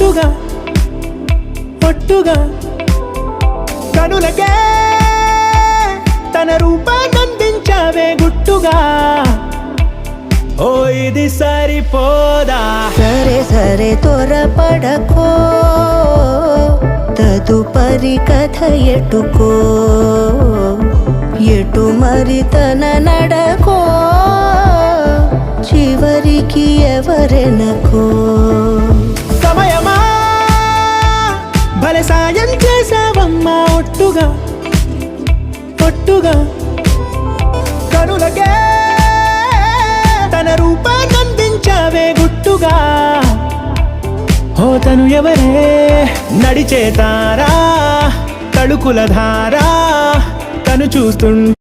ఒట్టుగా ఒట్టుగా కనులకే తన రూపాన్నందించావే గుట్టుగా. ఓ ఇది సరిపోదా? సరే సరే త్వరపడకో, తదుపరి కథ ఎటుకో, ఎటు మరి తన నడకో, చివరికి ఎవరెనకో. సమయమా భలే సాయం చేసావమ్మా ఒట్టుగా ఒట్టుగా కనులకే తన రూపాన్నందించావే గుట్టుగా. ఓ తను ఎవరే నడిచే తారా, తళుకుల ధారా తను చూస్తుంటే